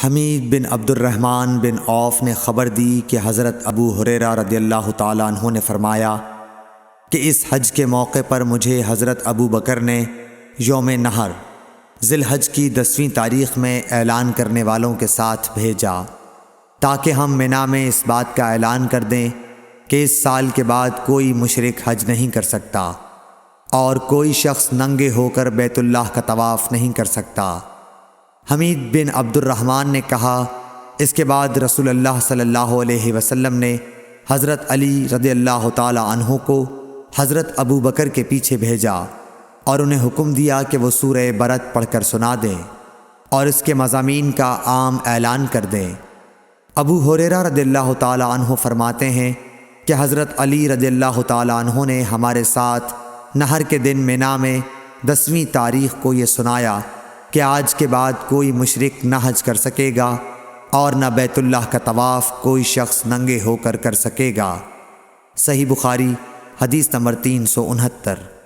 حمید بن عبد الرحمن بن عوف نے خبر دی کہ حضرت ابو ہریرہ رضی اللہ تعالیٰ عنہ نے فرمایا کہ اس حج کے موقع پر مجھے حضرت ابو بکر نے یوم نحر ذی الحج کی 10ویں تاریخ میں اعلان کرنے والوں کے ساتھ بھیجا تاکہ ہم منا میں اس بات کا اعلان کر دیں کہ اس سال کے بعد کوئی مشرک حج نہیں کر سکتا اور کوئی شخص ننگے ہو کر بیت اللہ کا طواف نہیں کر سکتا۔ حمید بن عبد الرحمن نے کہا، اس کے بعد رسول اللہ صلی اللہ علیہ وسلم نے حضرت علی رضی اللہ تعالی عنہ کو حضرت ابو بکر کے پیچھے بھیجا اور انہیں حکم دیا کہ وہ سورہ برت پڑھ کر سنا دیں اور اس کے مضامین کا عام اعلان کر دیں۔ ابو ہریرہ رضی اللہ تعالی عنہ فرماتے ہیں کہ حضرت علی رضی اللہ تعالی عنہ نے ہمارے ساتھ نحر کے دن منا میں 10ویں تاریخ کو یہ سنایا کہ آج کے بعد کوئی مشرک نہ حج کر سکے گا اور نہ بیت اللہ کا طواف کوئی شخص ننگے ہو کر سکے گا۔ صحیح بخاری حدیث نمبر 369۔